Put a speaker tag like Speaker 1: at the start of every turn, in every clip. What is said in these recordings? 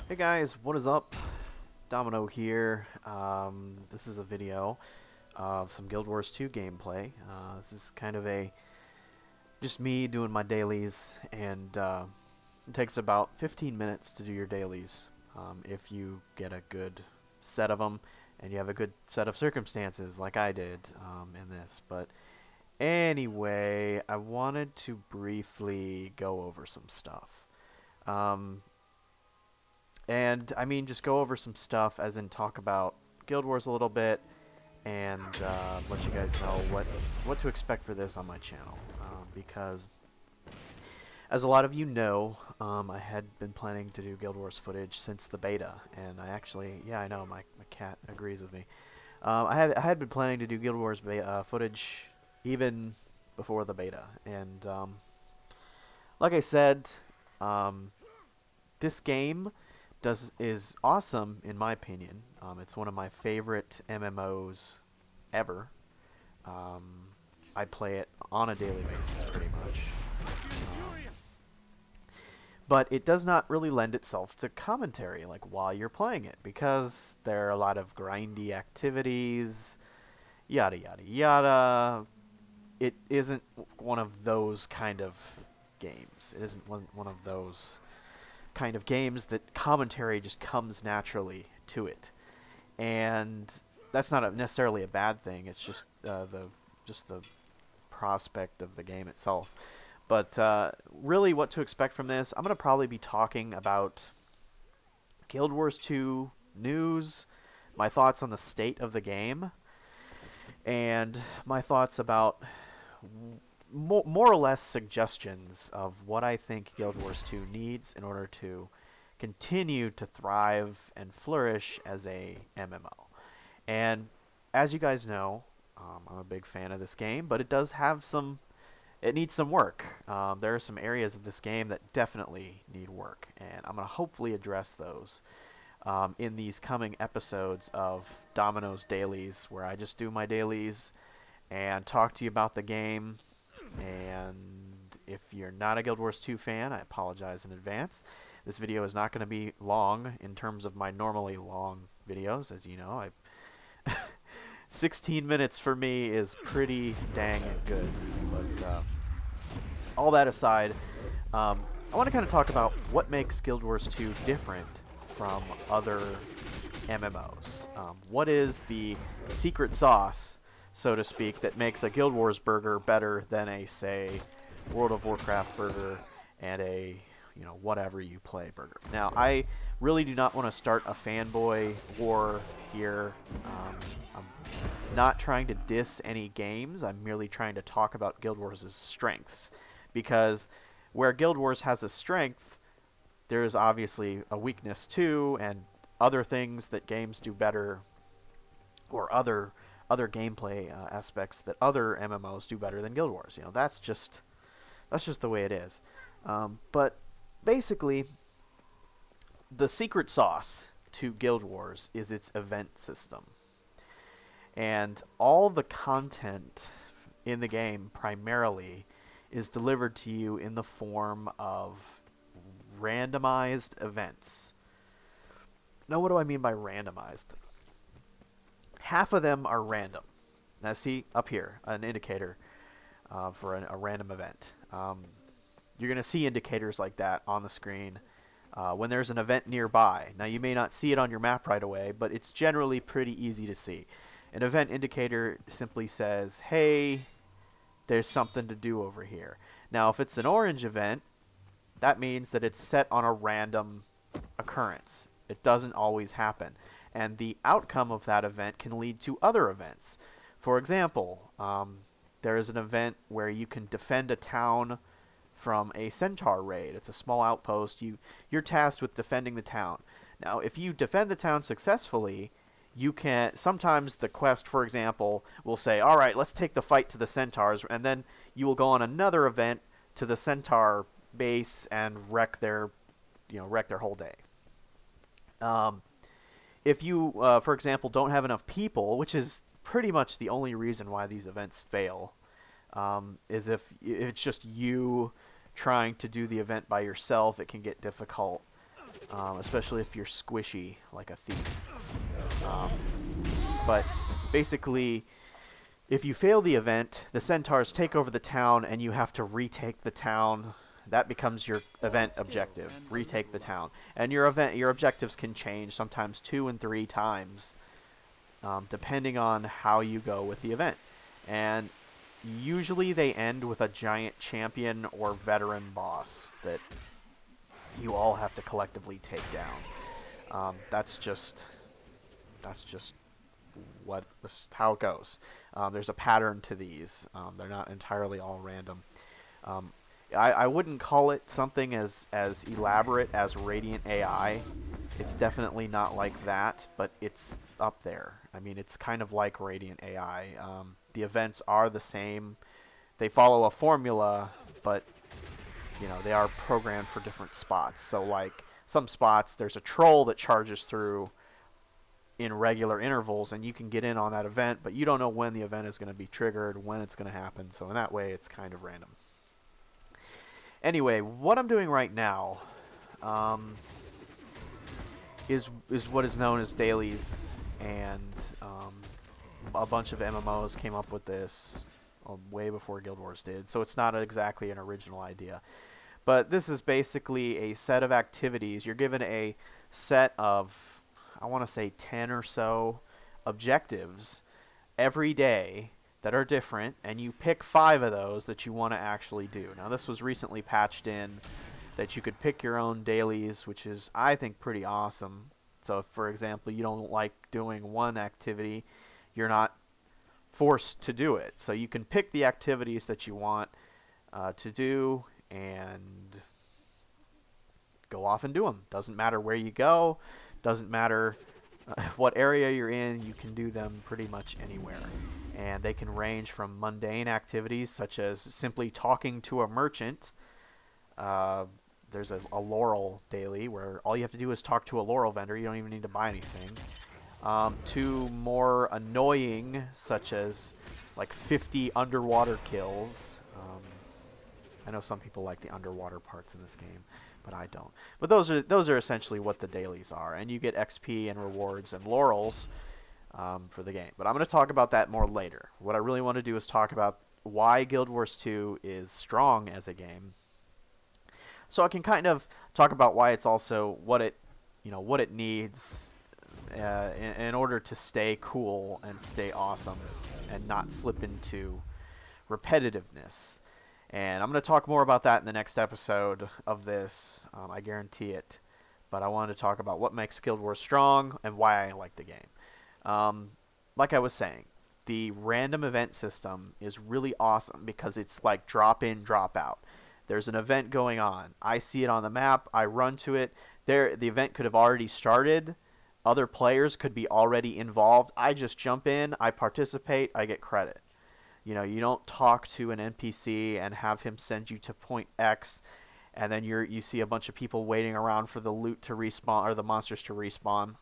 Speaker 1: Hey guys, what is up? Domino here. This is a video of some Guild Wars 2 gameplay. This is kind of just me doing my dailies, and it takes about 15 minutes to do your dailies if you get a good set of them and you have a good set of circumstances like I did in this. But anyway, I wanted to briefly go over some stuff. And I mean, just go over some stuff, as in talk about Guild Wars a little bit, and let you guys know what to expect for this on my channel. Because, as a lot of you know, I had been planning to do Guild Wars footage since the beta, and I actually, yeah, I know, my cat agrees with me. I had been planning to do Guild Wars footage even before the beta, and like I said, this game is awesome in my opinion. It's one of my favorite MMOs ever. I play it on a daily basis pretty much. But it does not really lend itself to commentary like while you're playing it, because there are a lot of grindy activities, yada yada yada. It isn't one of those kind of games. It isn't one of those kind of games that commentary just comes naturally to it, and that's not necessarily a bad thing. It's just the prospect of the game itself. But really, what to expect from this? I'm gonna probably be talking about Guild Wars 2 news, my thoughts on the state of the game, and my thoughts about more or less suggestions of what I think Guild Wars 2 needs in order to continue to thrive and flourish as a MMO. And as you guys know, I'm a big fan of this game, but it does have it needs some work. There are some areas of this game that definitely need work, and I'm going to hopefully address those in these coming episodes of Domino's Dailies, where I just do my dailies and talk to you about the game. And if you're not a Guild Wars 2 fan, I apologize in advance. This video is not going to be long in terms of my normally long videos. As you know, 16 minutes for me is pretty dang good. But all that aside, I want to kind of talk about what makes Guild Wars 2 different from other MMOs. What is the secret sauce, so to speak, that makes a Guild Wars burger better than a, say, World of Warcraft burger and a, whatever you play burger. Now, I really do not want to start a fanboy war here. I'm not trying to diss any games. I'm merely trying to talk about Guild Wars' strengths. Because where Guild Wars has a strength, there is obviously a weakness too, and other things that games do better, or other gameplay aspects that other MMOs do better than Guild Wars. That's just the way it is. But basically, the secret sauce to Guild Wars is its event system, and all the content in the game primarily is delivered to you in the form of randomized events. Now, what do I mean by randomized? Half of them are random. Now, see up here, an indicator for a random event. You're going to see indicators like that on the screen when there's an event nearby. Now, you may not see it on your map right away, but it's generally pretty easy to see. An event indicator simply says, hey, there's something to do over here. Now, if it's an orange event, that means that it's set on a random occurrence. It doesn't always happen. And the outcome of that event can lead to other events. For example, there is an event where you can defend a town from a centaur raid. It's a small outpost. You're tasked with defending the town. Now, if you defend the town successfully, sometimes the quest, for example, will say, all right, let's take the fight to the centaurs, and then you will go on another event to the centaur base and wreck their whole day. If you, for example, don't have enough people, which is pretty much the only reason why these events fail, is if it's just you trying to do the event by yourself, it can get difficult. especially if you're squishy like a thief. But basically, if you fail the event, the centaurs take over the town and you have to retake the town. That becomes your event objective, retake the town. And your objectives can change, sometimes 2 and 3 times, depending on how you go with the event. And usually they end with a giant champion or veteran boss that you all have to collectively take down. That's just how it goes. There's a pattern to these. They're not entirely all random. I wouldn't call it something as elaborate as Radiant AI. It's definitely not like that, but it's up there. I mean, it's kind of like Radiant AI. The events are the same. They follow a formula, but you know, they are programmed for different spots. So like some spots, there's a troll that charges through in regular intervals, and you can get in on that event, but you don't know when the event is going to be triggered, when it's going to happen. So in that way, it's kind of random. Anyway, what I'm doing right now is what is known as Dailies, and a bunch of MMOs came up with this way before Guild Wars did, so it's not exactly an original idea. But this is basically a set of activities. You're given a set of, I want to say 10 or so objectives every day that are different, and you pick 5 of those that you want to actually do. Now this was recently patched in that you could pick your own dailies, which is, I think, pretty awesome. So if, for example, you don't like doing one activity, you're not forced to do it. So you can pick the activities that you want to do and go off and do them. Doesn't matter where you go, doesn't matter what area you're in, you can do them pretty much anywhere. And they can range from mundane activities such as simply talking to a merchant. There's a laurel daily where all you have to do is talk to a laurel vendor. You don't even need to buy anything. To more annoying, such as like 50 underwater kills. I know some people like the underwater parts in this game, but I don't. But those are essentially what the dailies are, and you get XP and rewards and laurels for the game. But I'm going to talk about that more later. What I really want to do is talk about why Guild Wars 2 is strong as a game. So I can kind of talk about why it's also what it needs in order to stay cool and stay awesome and not slip into repetitiveness. And I'm going to talk more about that in the next episode of this. I guarantee it. But I wanted to talk about what makes Guild Wars strong and why I like the game. Like I was saying, the random event system is really awesome because it's like drop in, drop out. There's an event going on. I see it on the map. I run to it. The event could have already started. Other players could be already involved. I just jump in. I participate. I get credit. You know, you don't talk to an NPC and have him send you to point X, and then you see a bunch of people waiting around for the loot to respawn or the monsters to respawn.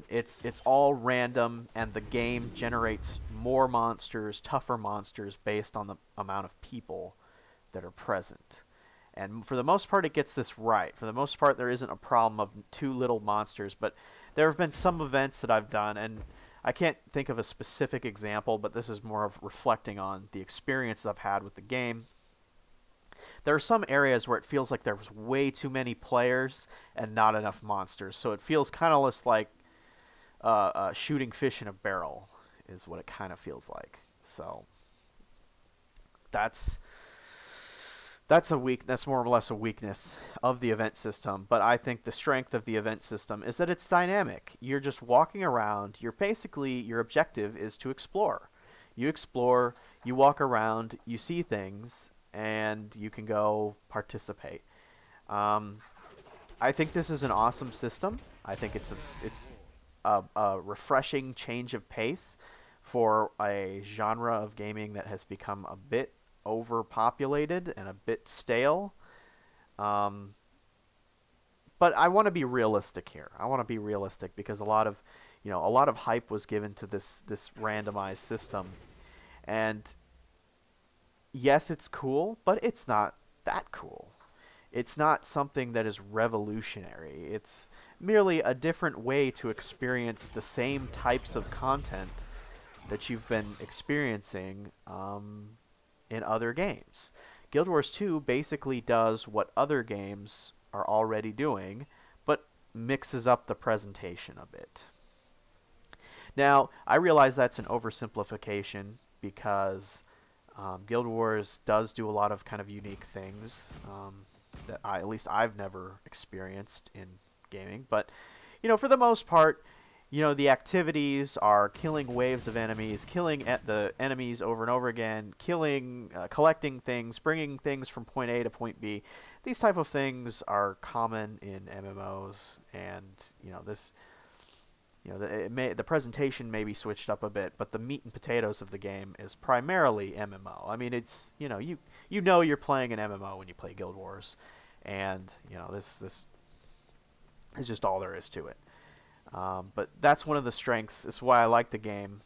Speaker 1: It's all random, and the game generates more monsters, tougher monsters, based on the amount of people that are present. And for the most part, it gets this right. For the most part, there isn't a problem of too little monsters, but there have been some events that I've done, and I can't think of a specific example, but this is more of reflecting on the experience I've had with the game. There are some areas where it feels like there was way too many players and not enough monsters, so it feels kind of just like shooting fish in a barrel is what it kind of feels like. So that's more or less a weakness of the event system, but I think the strength of the event system is that it's dynamic. You're just walking around. Your objective is to explore. You explore, you walk around, you see things, and you can go participate. I think this is an awesome system. I think it's a refreshing change of pace for a genre of gaming that has become a bit overpopulated and a bit stale. But I want to be realistic here. I want to be realistic because a lot of hype was given to this randomized system, and yes, it's cool, but it's not that cool. it's not something that is revolutionary. It's merely a different way to experience the same types of content that you've been experiencing in other games. Guild Wars 2 basically does what other games are already doing, but mixes up the presentation a bit. Now, I realize that's an oversimplification because Guild Wars does do a lot of kind of unique things that at least I've never experienced in gaming. But, for the most part, the activities are killing waves of enemies, killing the enemies over and over again, collecting things, bringing things from point A to point B. These type of things are common in MMOs, and the presentation may be switched up a bit, but the meat and potatoes of the game is primarily MMO. I mean, it's you're playing an MMO when you play Guild Wars, and this is just all there is to it. But that's one of the strengths. It's why I like the game,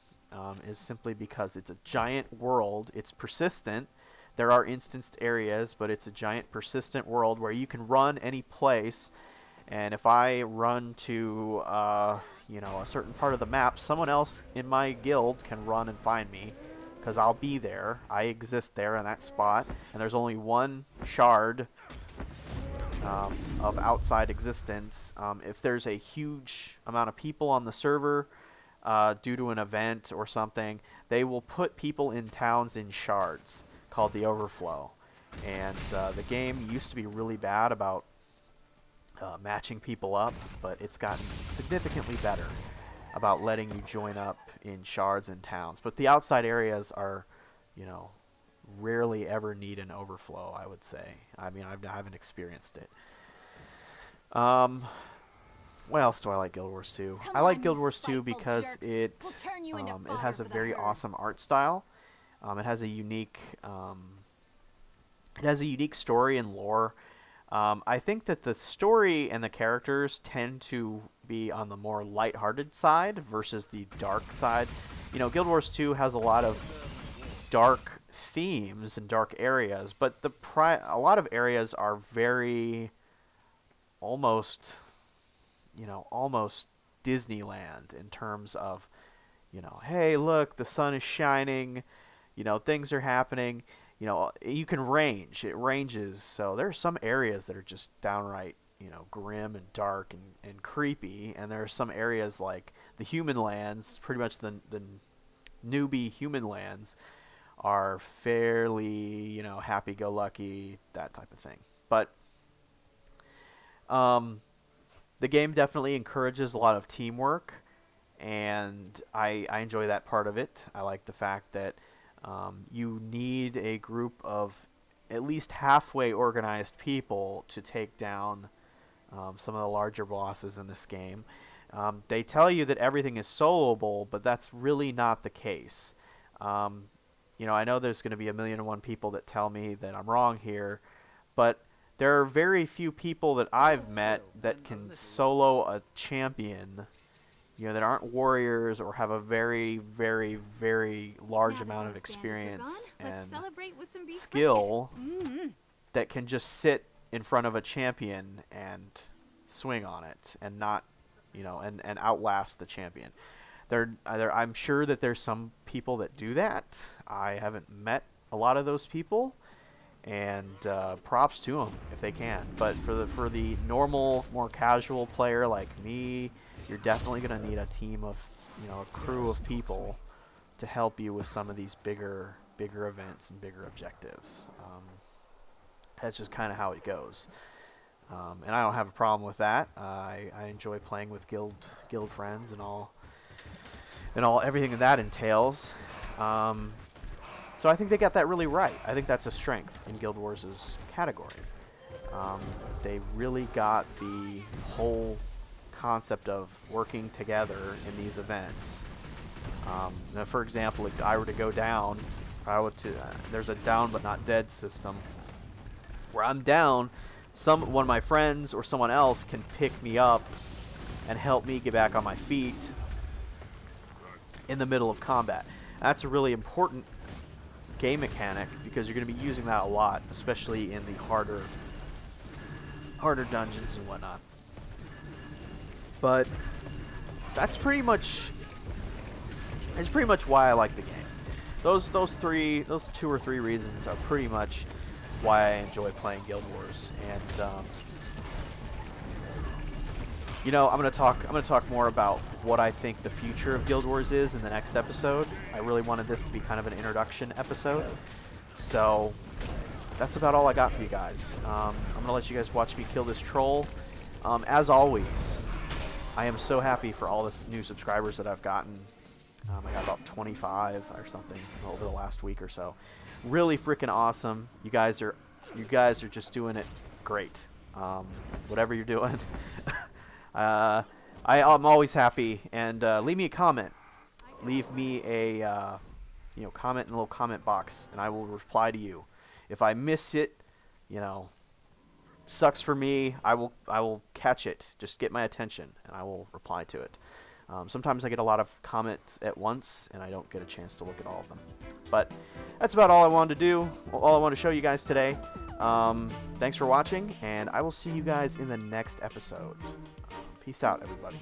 Speaker 1: is simply because it's a giant world. It's persistent. There are instanced areas, but it's a giant persistent world where you can run any place. And if I run to a certain part of the map, someone else in my guild can run and find me, because I'll be there. I exist there in that spot, and there's only one shard of outside existence. If there's a huge amount of people on the server due to an event or something, they will put people in towns in shards called the Overflow. And the game used to be really bad about matching people up, but it's gotten significantly better about letting you join up in shards and towns. But the outside areas are, rarely ever need an overflow, I would say. I mean, I haven't experienced it. What else do I like Guild Wars 2? I like Guild Wars 2 because it has a very awesome art style. It has a unique story and lore. I think that the story and the characters tend to be on the more lighthearted side versus the dark side. Guild Wars 2 has a lot of dark themes and dark areas, but a lot of areas are very almost Disneyland in terms of, hey, look, the sun is shining, things are happening. You can range. It ranges. So there are some areas that are just downright, grim and dark and creepy. And there are some areas like the human lands, pretty much the newbie human lands, are fairly, happy-go-lucky, that type of thing. But the game definitely encourages a lot of teamwork, and I enjoy that part of it. I like the fact that you need a group of at least halfway organized people to take down some of the larger bosses in this game. They tell you that everything is soloable, but that's really not the case. I know there's going to be 1,000,001 people that tell me that I'm wrong here, but there are very few people that I've met that can solo a champion, that aren't warriors or have a very, very, very large amount of experience and skill that can just sit in front of a champion and swing on it and not, and outlast the champion. I'm sure that there's some people that do that. I haven't met a lot of those people, and props to them if they can. But for the normal, more casual player like me, you're definitely going to need a team of, a crew of people to help you with some of these bigger events and bigger objectives. That's just kind of how it goes. And I don't have a problem with that. I enjoy playing with guild friends and everything that entails. So I think they got that really right. I think that's a strength in Guild Wars' category. They really got the whole concept of working together in these events. Now, for example, if I were to go down, there's a down but not dead system where I'm down. One of my friends or someone else can pick me up and help me get back on my feet in the middle of combat. That's a really important game mechanic because you're going to be using that a lot, especially in the harder harder dungeons and whatnot. But that's pretty much why I like the game. Those 2 or 3 reasons are pretty much why I enjoy playing Guild Wars. And you know, I'm gonna talk more about what I think the future of Guild Wars is in the next episode. I really wanted this to be kind of an introduction episode, so that's about all I got for you guys. I'm gonna let you guys watch me kill this troll. As always, I am so happy for all the new subscribers that I've gotten. I got about 25 or something over the last week or so. Really freaking awesome. You guys are just doing it great. Whatever you're doing. I'm always happy, and leave me a comment. Leave me a comment in the little comment box, and I will reply to you. If I miss it, you know, sucks for me. I will catch it. Just get my attention, and I will reply to it. Sometimes I get a lot of comments at once, and I don't get a chance to look at all of them. But that's about all I wanted to do. All I wanted to show you guys today. Thanks for watching, and I will see you guys in the next episode. Peace out, everybody.